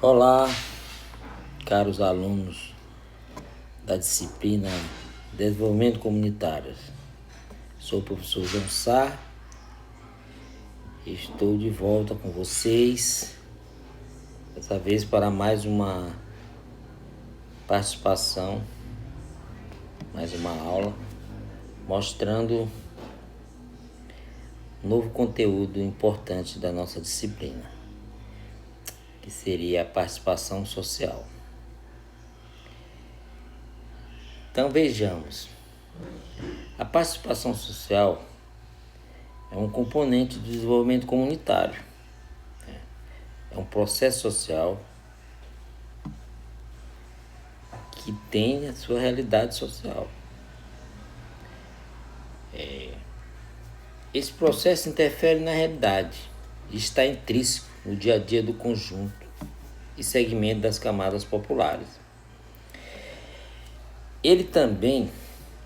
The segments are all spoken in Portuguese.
Olá, caros alunos da disciplina Desenvolvimento Comunitário. Sou o professor João Sá e estou de volta com vocês, dessa vez para mais uma participação, mais uma aula, mostrando um novo conteúdo importante da nossa disciplina, que seria a participação social. Então vejamos, a participação social é um componente do desenvolvimento comunitário. É um processo social que tem a sua realidade social. Esse processo interfere na realidade e está intrínseco no dia a dia do conjunto e segmento das camadas populares. Ele também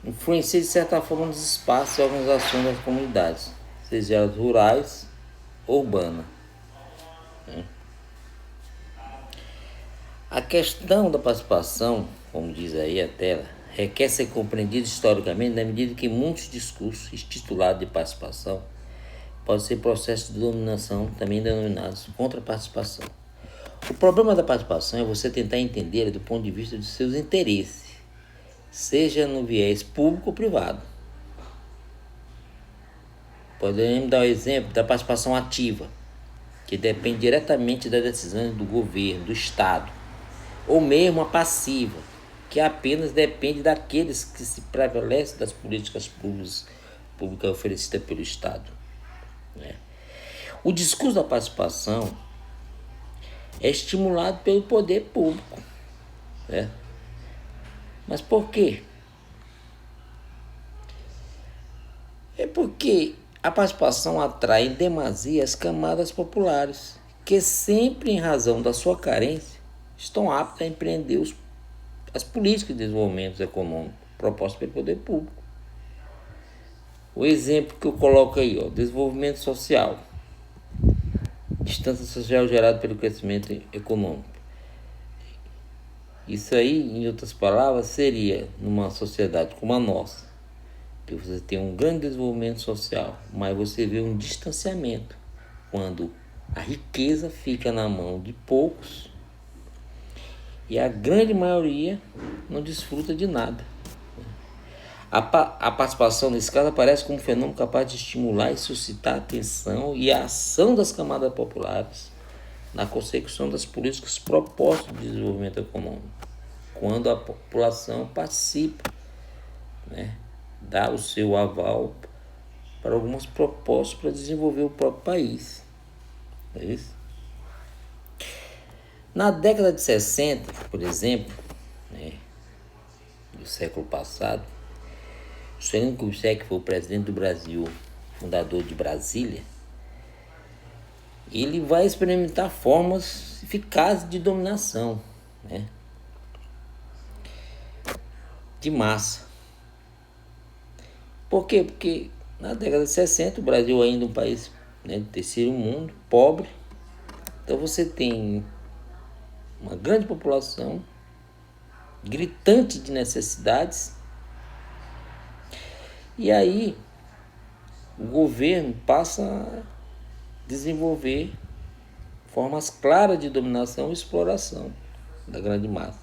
influencia de certa forma nos espaços e organizações das comunidades, seja elas rurais ou urbanas. A questão da participação, como diz aí a tela, requer ser compreendida historicamente na medida que muitos discursos intitulados de participação podem ser processos de dominação, também denominados contra-participação. O problema da participação é você tentar entender do ponto de vista dos seus interesses, seja no viés público ou privado. Podemos dar o exemplo da participação ativa, que depende diretamente das decisões do governo, do Estado, ou mesmo a passiva, que apenas depende daqueles que se prevalecem das políticas públicas oferecidas pelo Estado. O discurso da participação é estimulado pelo poder público. Mas por quê? É porque a participação atrai em demasia as camadas populares, que sempre, em razão da sua carência, estão aptas a empreender as políticas de desenvolvimento econômico propostas pelo poder público. O exemplo que eu coloco aí, desenvolvimento social, distância social gerada pelo crescimento econômico. Isso aí, em outras palavras, seria numa sociedade como a nossa, que você tem um grande desenvolvimento social, mas você vê um distanciamento quando a riqueza fica na mão de poucos e a grande maioria não desfruta de nada. A participação nesse caso aparece como um fenômeno capaz de estimular e suscitar a atenção e a ação das camadas populares na consecução das políticas propostas de desenvolvimento econômico, quando a população participa, dá o seu aval para algumas propostas para desenvolver o próprio país. É isso? Na década de 60, por exemplo, do século passado, Juscelino Kubitschek, que foi o presidente do Brasil, fundador de Brasília, ele vai experimentar formas eficazes de dominação, de massa. Por quê? Porque na década de 60 o Brasil ainda é um país de terceiro mundo, pobre. Então você tem uma grande população gritante de necessidades. E aí o governo passa a desenvolver formas claras de dominação e exploração da grande massa.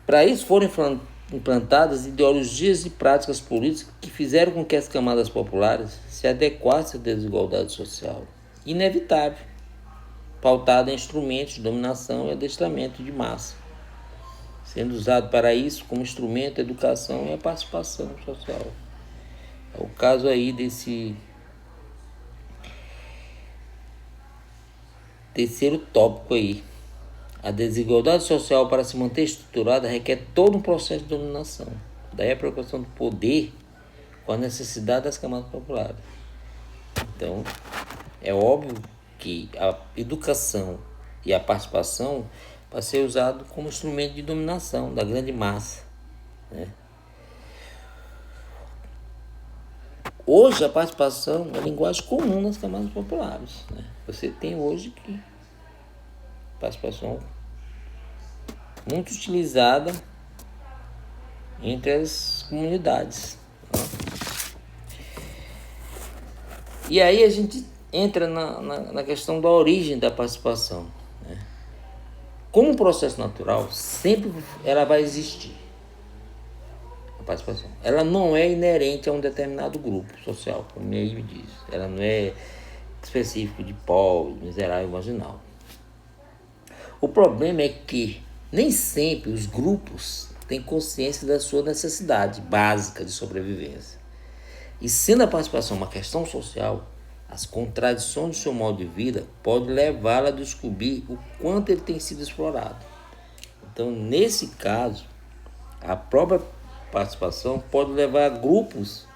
Para isso foram implantadas ideologias e práticas políticas que fizeram com que as camadas populares se adequassem à desigualdade social, inevitável, pautada em instrumentos de dominação e adestramento de massa, sendo usado para isso como instrumento a educação e a participação social. É o caso aí desse terceiro tópico aí. A desigualdade social, para se manter estruturada, requer todo um processo de dominação. Daí a preocupação do poder com a necessidade das camadas populares. Então, é óbvio que a educação e a participação vai ser usado como instrumento de dominação da grande massa. Hoje a participação é linguagem comum nas camadas populares. Você tem hoje que Participação muito utilizada entre as comunidades. E aí a gente entra na questão da origem da participação. Como um processo natural, sempre ela vai existir. A participação. Ela não é inerente a um determinado grupo social, como ele diz. Ela não é específico de pobre, miserável, marginal. O problema é que nem sempre os grupos têm consciência da sua necessidade básica de sobrevivência. E sendo a participação uma questão social, as contradições do seu modo de vida podem levá-la a descobrir o quanto ele tem sido explorado. Então, nesse caso, a própria participação pode levar grupos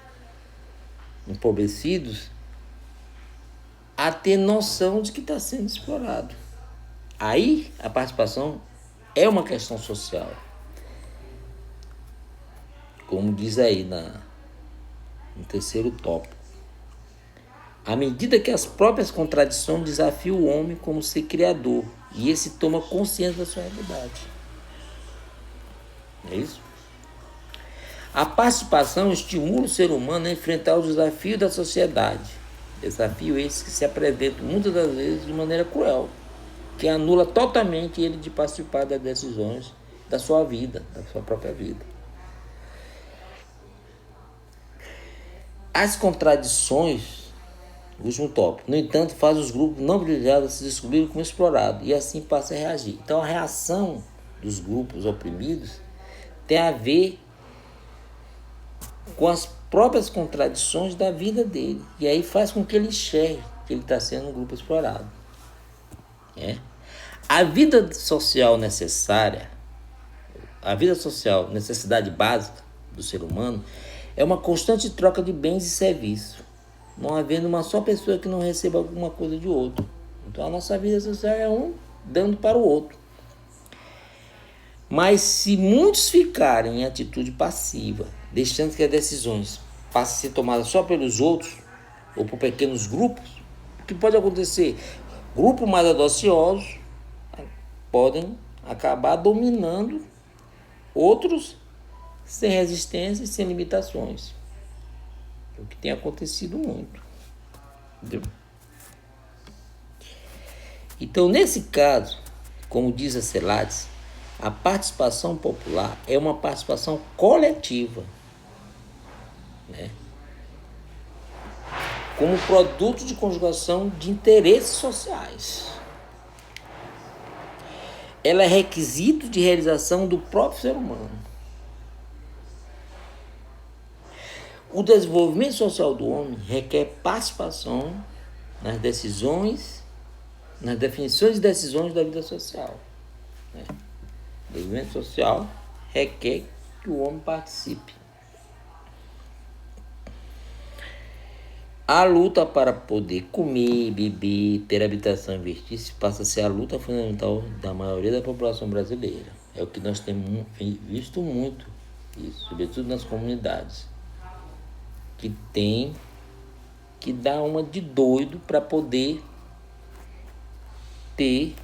empobrecidos a ter noção de que está sendo explorado. Aí, a participação é uma questão social. Como diz aí no terceiro tópico. À medida que as próprias contradições desafiam o homem como ser criador, e esse toma consciência da sua realidade. É isso? A participação estimula o ser humano a enfrentar os desafios da sociedade. Desafio esse que se apresenta muitas das vezes de maneira cruel, que anula totalmente ele de participar das decisões da sua vida, da sua própria vida. As contradições, último tópico, no entanto, faz os grupos não privilegiados se descobrirem como explorados e assim passam a reagir. Então, a reação dos grupos oprimidos tem a ver com as próprias contradições da vida dele. E aí faz com que ele enxergue que ele está sendo um grupo explorado. A vida social necessária, a vida social, necessidade básica do ser humano, é uma constante troca de bens e serviços, não havendo uma só pessoa que não receba alguma coisa de outro. Então a nossa vida social é um dando para o outro. Mas se muitos ficarem em atitude passiva, deixando que as decisões passem a ser tomadas só pelos outros ou por pequenos grupos, o que pode acontecer? Grupos mais audaciosos podem acabar dominando outros sem resistência e sem limitações. É o que tem acontecido muito. Entendeu? Então, nesse caso, como diz a Celades, a participação popular é uma participação coletiva, como produto de conjugação de interesses sociais. Ela é requisito de realização do próprio ser humano. O desenvolvimento social do homem requer participação nas decisões, nas definições e decisões da vida social. O desenvolvimento social requer que o homem participe. A luta para poder comer, beber, ter habitação e vestir-se passa a ser a luta fundamental da maioria da população brasileira. É o que nós temos visto muito, isso, sobretudo nas comunidades, que tem que dar uma de doido para poder ter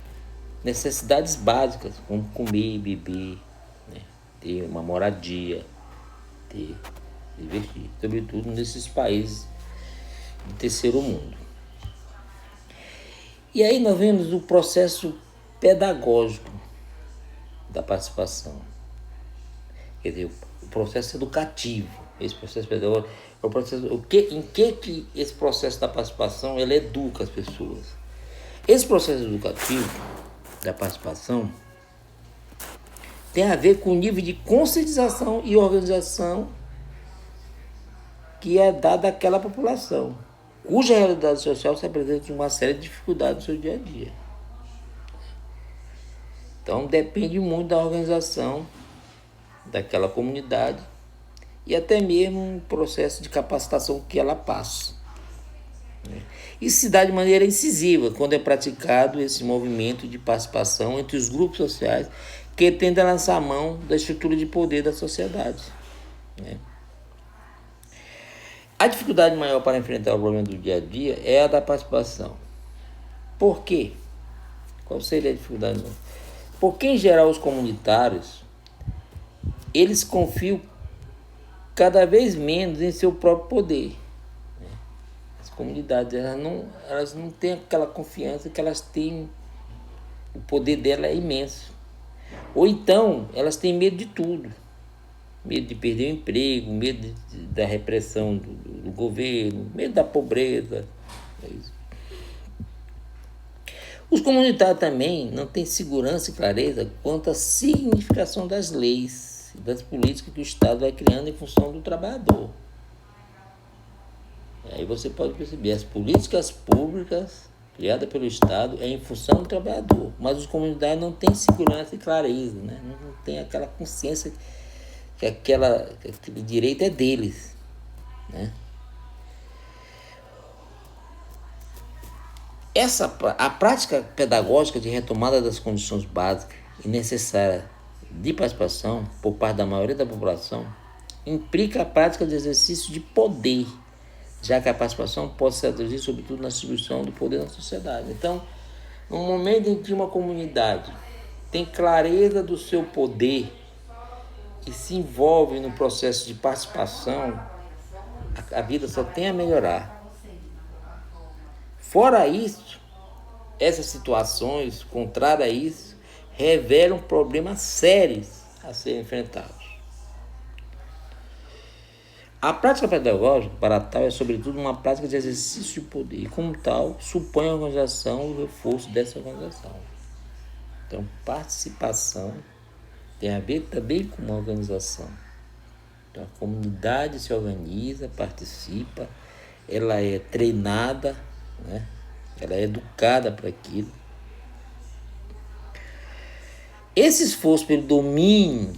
necessidades básicas, como comer, beber, ter uma moradia, ter divertir, sobretudo nesses países do terceiro mundo. E aí nós vemos o processo pedagógico da participação, quer dizer, o processo educativo. Esse processo pedagógico é o processo, em que esse processo da participação ele educa as pessoas. Esse processo educativo da participação tem a ver com o nível de conscientização e organização que é dado àquela população, cuja realidade social se apresenta uma série de dificuldades no seu dia a dia. Então depende muito da organização daquela comunidade e até mesmo um processo de capacitação que ela passa. Isso se dá de maneira incisiva quando é praticado esse movimento de participação entre os grupos sociais que tendem a lançar a mão da estrutura de poder da sociedade. A dificuldade maior para enfrentar o problema do dia a dia é a da participação. Por quê? Qual seria a dificuldade? Porque, em geral, os comunitários, eles confiam cada vez menos em seu próprio poder. As comunidades, elas não têm aquela confiança que elas têm, o poder dela é imenso. Ou então, elas têm medo de tudo. Medo de perder o emprego, medo da repressão do governo, medo da pobreza. É isso. Os comunitários também não têm segurança e clareza quanto à significação das leis e das políticas que o Estado vai criando em função do trabalhador. Aí você pode perceber, as políticas públicas criadas pelo Estado é em função do trabalhador, mas os comunitários não têm segurança e clareza, né? Não tem aquela consciência que aquele direito é deles, né? A prática pedagógica de retomada das condições básicas e necessárias de participação por parte da maioria da população implica a prática de exercício de poder, já que a participação pode se traduzir sobretudo na distribuição do poder na sociedade. Então, no momento em que uma comunidade tem clareza do seu poder e se envolve no processo de participação, a vida só tem a melhorar. Fora isso, essas situações contrárias a isso revelam problemas sérios a serem enfrentados. A prática pedagógica, para tal, é sobretudo uma prática de exercício de poder e, como tal, supõe a organização e o reforço dessa organização. Então, participação tem a ver também com uma organização. Então, a comunidade se organiza, participa, ela é treinada, né? Ela é educada para aquilo. Esse esforço pelo domínio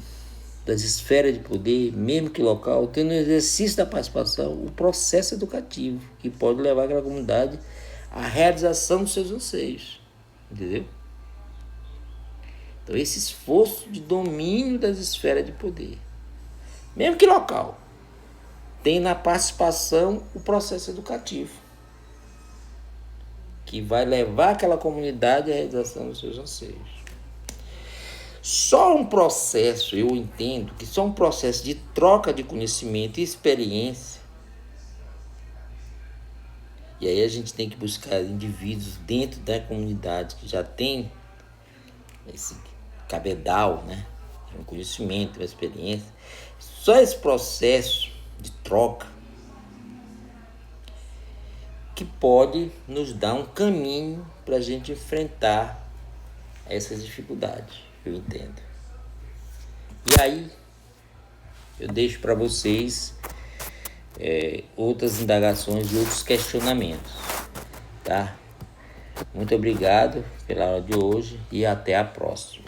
das esferas de poder, mesmo que local, tem no exercício da participação o processo educativo, que pode levar aquela comunidade à realização dos seus anseios. Entendeu? Então, esse esforço de domínio das esferas de poder, mesmo que local, tem na participação o processo educativo, que vai levar aquela comunidade à realização dos seus anseios. Só um processo, eu entendo que só um processo de troca de conhecimento e experiência, e aí a gente tem que buscar indivíduos dentro da comunidade que já tem esse cabedal, né? Um conhecimento, uma experiência. Só esse processo de troca que pode nos dar um caminho para a gente enfrentar essas dificuldades, eu entendo. E aí, eu deixo para vocês outras indagações e outros questionamentos, tá? Muito obrigado pela aula de hoje e até a próxima.